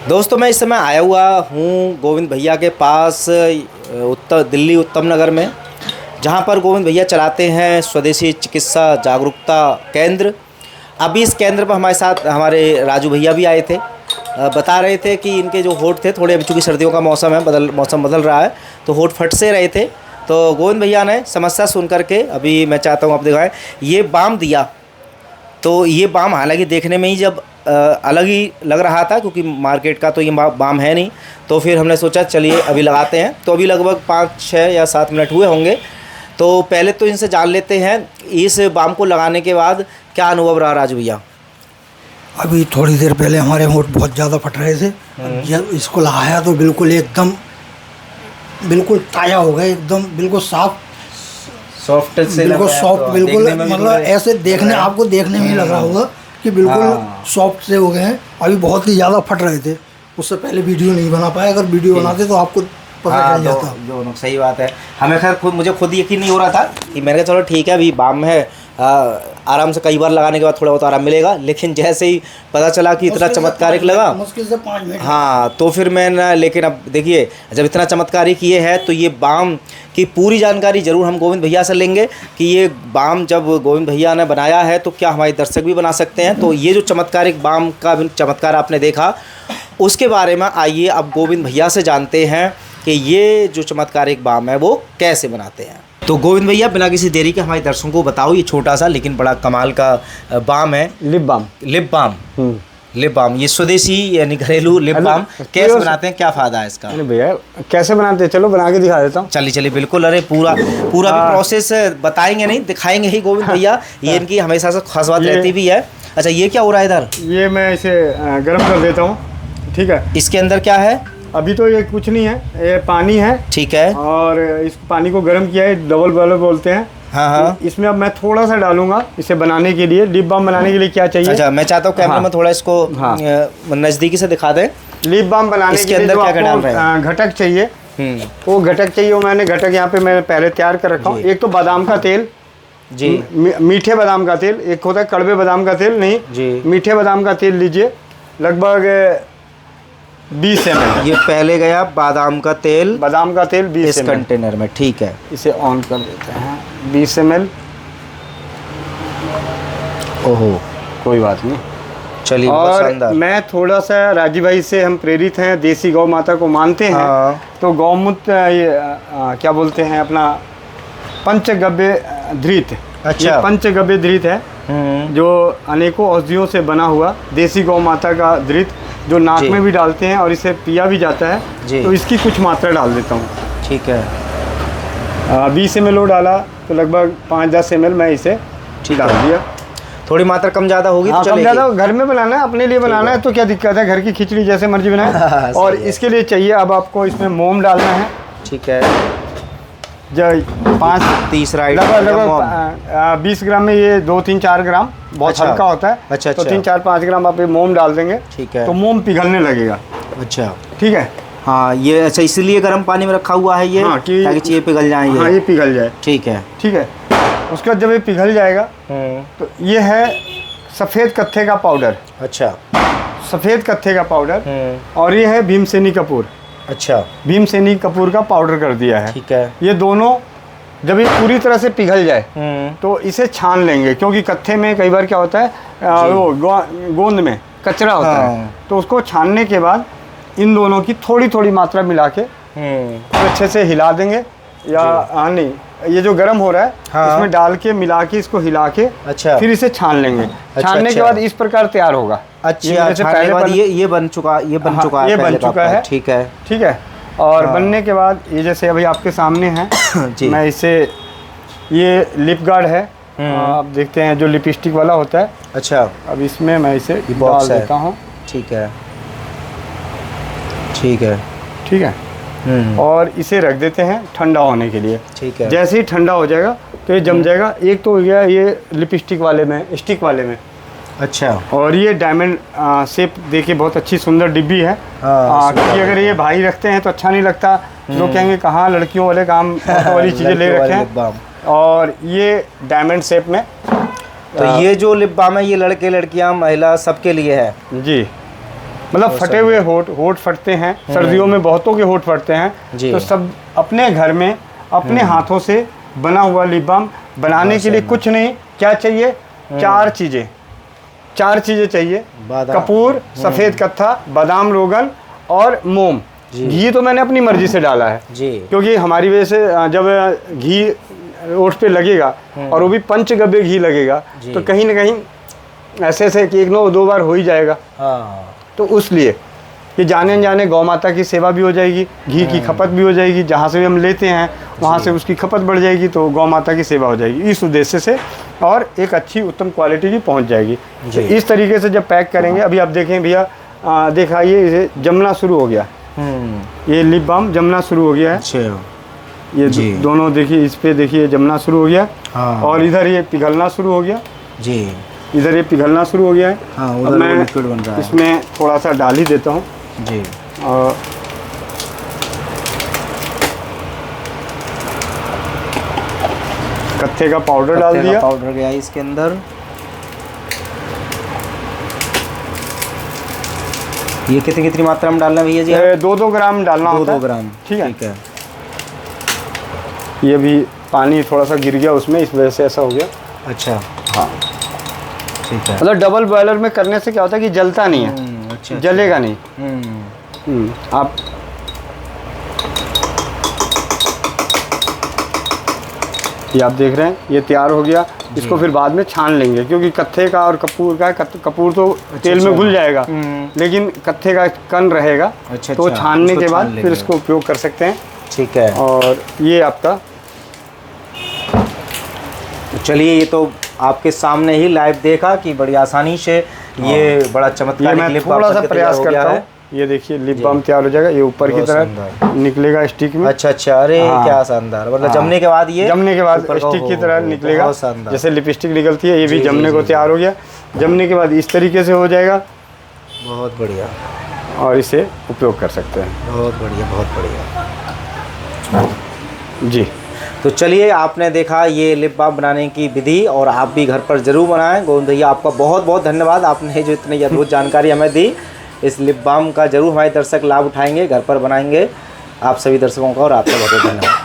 दोस्तों मैं इस समय आया हुआ हूँ गोविंद भैया के पास दिल्ली उत्तम नगर में, जहाँ पर गोविंद भैया चलाते हैं स्वदेशी चिकित्सा जागरूकता केंद्र। अभी इस केंद्र पर हमारे साथ हमारे राजू भैया भी आए थे। बता रहे थे कि इनके जो होंठ थे थोड़े, अभी चूँकि सर्दियों का मौसम है, मौसम बदल रहा है तो होंठ फट से रहे थे। तो गोविंद भैया ने समस्या सुन करके, अभी मैं चाहता हूँ आप दिखाएं, ये बाम दिया। तो ये बाम हालांकि देखने में ही जब अलग ही लग रहा था, क्योंकि मार्केट का तो ये बाम है नहीं, तो फिर हमने सोचा चलिए अभी लगाते हैं। तो अभी लगभग 5, 6 या 7 मिनट हुए होंगे। तो पहले तो इनसे जान लेते हैं इस बाम को लगाने के बाद क्या अनुभव रहा राजू भैया। अभी थोड़ी देर पहले हमारे होंठ बहुत ज़्यादा फट रहे थे, जब इसको लगाया तो बिल्कुल एकदम बिल्कुल ताज़ा हो गए, एकदम बिल्कुल सॉफ्ट से बिल्कुल सॉफ्ट, बिल्कुल मतलब ऐसे देखने आपको देखने में ही लग रहा होगा कि बिल्कुल सॉफ्ट से हो गए हैं। अभी बहुत ही ज़्यादा फट रहे थे, उससे पहले वीडियो नहीं बना पाया। अगर वीडियो बनाते तो आपको पता चल जाता। जो सही बात है, हमें खैर मुझे खुद यकीन नहीं हो रहा था कि मैंने कहा चलो ठीक है, अभी बाम है, आराम से कई बार लगाने के बाद थोड़ा बहुत आराम मिलेगा। लेकिन जैसे ही पता चला कि इतना चमत्कारिक लगा, मुश्किल से 5 मिनट, हाँ, तो फिर मैंने, लेकिन अब देखिए जब इतना चमत्कारिक ये है तो ये बाम की पूरी जानकारी ज़रूर हम गोविंद भैया से लेंगे कि ये बाम जब गोविंद भैया ने बनाया है तो क्या हमारे दर्शक भी बना सकते हैं। तो ये जो चमत्कारिक बाम का चमत्कार आपने देखा, उसके बारे में आइए अब गोविंद भैया से जानते हैं कि ये जो चमत्कारिक बाम है वो कैसे बनाते हैं। तो गोविंद भैया बिना किसी देरी के हमारे दर्शकों को बताओ, ये छोटा सा लेकिन बड़ा कमाल का बाम है। लिप बाम लिप बाम, ये स्वदेशी यानी घरेलू लिप बाम कैसे बनाते हैं, क्या फ़ायदा है इसका? अरे भैया कैसे बनाते हैं, चलो बना के दिखा देता हूँ। चलिए बिल्कुल। अरे पूरा भी प्रोसेस बताएंगे नहीं, दिखाएंगे ही गोविंद भैया। ये इनकी हमेशा से खास बात रहती भी है। अच्छा, ये क्या हो रहा है इधर? ये मैं इसे गर्म कर देता हूँ, ठीक है। इसके अंदर क्या है? अभी तो ये कुछ नहीं है, ये पानी है, ठीक है। और इस पानी को गर्म किया है, डबल बॉयलर बोलते हैं। हाँ। तो इसमें अब मैं थोड़ा सा डालूंगा इसे बनाने के लिए। लिप बाम बनाने के लिए क्या चाहिए? अच्छा, मैं चाहता हूँ कैमरे में थोड़ा इसको नज़दीकी से दिखा दें। लिप बाम बनाने के लिए अंदर क्या डाल रहे हैं? घटक चाहिए। वो घटक चाहिए, वो मैंने घटक यहाँ पे मैं पहले तैयार कर रखा हूँ। एक तो बादाम का तेल जी, मीठे बादाम का तेल। एक होता है कड़वे बादाम का तेल, नहीं जी, मीठे बादाम का तेल लीजिए, लगभग 20 ml। ये पहले गया बादाम का तेल 20 इस ml कंटेनर में, ठीक है। इसे ऑन कर देते हैं। 20 ml। ओहो, कोई बात नहीं, चलिए। और मैं थोड़ा सा राजीव भाई से हम प्रेरित हैं, देसी गौ माता को मानते हैं। हाँ। तो गौमूत्र ये क्या बोलते हैं अपना पंचगव्य धृत। अच्छा, पंचगव्य धृत है जो अनेकों औषधियों से बना हुआ देसी गौ माता का धृत, जो नाक में भी डालते हैं और इसे पिया भी जाता है। तो इसकी कुछ मात्रा डाल देता हूँ, ठीक है। 20 ml डाला तो लगभग 5-10 ml मैं इसे डाल दिया। थोड़ी मात्रा कम ज़्यादा होगी तो कम ज़्यादा, घर में बनाना है, अपने लिए बनाना है तो क्या दिक्कत है, घर की खिचड़ी जैसे मर्जी बनाए। और इसके लिए चाहिए अब आपको इसमें मोम डालना है, ठीक है। जो 5 तीसरा लगभग 20 ग्राम में ये 2-3-4 ग्राम बहुत हल्का होता है। अच्छा, तो 3-4-5 ग्राम आप ये मोम डाल देंगे, ठीक है। तो मोम पिघलने लगेगा। अच्छा, ठीक है। हाँ, ये अच्छा इसलिए गर्म पानी में रखा हुआ है ये, ताकि चीज़ें पिघल जाए। हाँ, ये पिघल जाए, ठीक है। ठीक है। उसके बाद जब ये पिघल जाएगा तो ये है सफ़ेद कत्थे का पाउडर। अच्छा, सफ़ेद कत्थे का पाउडर। और ये है भीमसेनी कपूर। अच्छा, भीमसेनी कपूर का पाउडर कर दिया है, ठीक है। ये दोनों जब ये पूरी तरह से पिघल जाए तो इसे छान लेंगे, क्योंकि कत्थे में कई बार क्या होता है वो गोंद में कचरा होता है। तो उसको छानने के बाद इन दोनों की थोड़ी थोड़ी मात्रा मिला के तो अच्छे से हिला देंगे, या नहीं, ये जो गर्म हो रहा है इसमें डाल के मिला के इसको हिला के, अच्छा, फिर इसे छान लेंगे। छानने के बाद इस प्रकार तैयार होगा। अच्छा, ये बन चुका है, ठीक है, ठीक है। और बनने के बाद ये जैसे अभी आपके सामने है मैं इसे, ये लिप गार्ड है, आप देखते हैं जो लिपस्टिक वाला होता है। अच्छा, अब इसमें मैं इसे डाल देता हूँ, ठीक है, ठीक है, ठीक है। और इसे रख देते हैं ठंडा होने के लिए, ठीक है। जैसे ही ठंडा हो जाएगा तो ये जम जाएगा। एक तो हो गया ये लिपस्टिक वाले में, स्टिक वाले में। अच्छा, और ये डायमंड शेप देखिए, बहुत अच्छी सुंदर डिब्बी है। क्योंकि अगर ये भाई रखते हैं तो अच्छा नहीं लगता, लोग कहेंगे कहाँ लड़कियों वाले काम वाली चीज़ें ले रखे हैं। और ये डायमंड शेप में। तो ये जो लिप बाम है ये लड़के लड़कियां महिला सबके लिए है जी। मतलब फटे हुए होठ फटते हैं, सर्दियों में बहुतों के होठ फटते हैं, जी। तो सब अपने घर में अपने हाथों से बना हुआ लिप बाम बनाने के लिए कुछ नहीं, क्या चाहिए, चार चीज़ें चाहिए, बादाम, कपूर, सफ़ेद कत्था, बादाम रोगन और मोम। घी तो मैंने अपनी मर्जी से डाला है जी, क्योंकि हमारी वजह से जब घी ओठ पे लगेगा और वो भी पंचगव्य घी लगेगा तो कहीं ना कहीं ऐसे ऐसे कि 1-2 बार हो ही जाएगा। हाँ तो उसलिए कि जाने अनजाने गौ माता की सेवा भी हो जाएगी, घी की खपत भी हो जाएगी, जहाँ से भी हम लेते हैं वहाँ से उसकी खपत बढ़ जाएगी, तो गौ माता की सेवा हो जाएगी इस उद्देश्य से, और एक अच्छी उत्तम क्वालिटी की पहुँच जाएगी। तो इस तरीके से जब पैक करेंगे, अभी आप देखें भैया, दिखाइए, इसे जमना शुरू हो गया, ये लिप बाम जमना शुरू हो गया है। अच्छा, ये दोनों देखिए, इस पे देखिए जमना शुरू हो गया। हाँ। और इधर ये पिघलना शुरू हो गया जी, इधर ये पिघलना शुरू हो गया है। हाँ, अब उधर मैं लिक्विड बन रहा है इसमें थोड़ा सा डाल ही देता हूँ। जी। और कत्थे का पाउडर डाल दिया, पाउडर गया इसके अंदर। ये कितनी मात्रा में डालना है भैया जी? 2-2 ग्राम डालना होता है। 2 ग्राम, ठीक है। ठीक है। ये भी पानी थोड़ा सा गिर गया उसमें, इस वजह से ऐसा हो गया। अच्छा, हाँ, ठीक है। मतलब डबल बॉयलर में करने से क्या होता है कि जलता नहीं है, अच्छा, जलेगा नहीं। आप ये आप देख रहे हैं, ये तैयार हो गया। इसको फिर बाद में छान लेंगे, क्योंकि कत्थे का और कपूर का, कपूर तो तेल में घुल जाएगा, लेकिन कत्थे का कण रहेगा। अच्छा, तो छानने के बाद फिर इसको उपयोग कर सकते हैं। ठीक है। और ये आपका, चलिए, ये तो आपके सामने ही लाइव देखा कि बड़ी आसानी से ये बड़ा ये चमत्कार मैं थोड़ा सा प्रयास करता हूँ। ये देखिए लिप बाम तैयार हो जाएगा, ये ऊपर की तरह निकलेगा स्टिक में। अच्छा, अरे क्या शानदार, मतलब जमने के बाद ये जमने के बाद स्टिक की तरह निकलेगा, जैसे लिपस्टिक निकलती है, ये भी जमने को तैयार हो गया। जमने के बाद इस तरीके से हो जाएगा। बहुत बढ़िया, और इसे उपयोग कर सकते हैं। बहुत बढ़िया, बहुत बढ़िया जी। तो चलिए, आपने देखा ये लिप बाम बनाने की विधि, और आप भी घर पर ज़रूर बनाएं। गोविंद भैया, आपका बहुत बहुत धन्यवाद, आपने जो इतनी अद्भुत जानकारी हमें दी। इस लिप बाम का ज़रूर हमारे दर्शक लाभ उठाएंगे, घर पर बनाएंगे। आप सभी दर्शकों का और आपका बहुत बहुत धन्यवाद।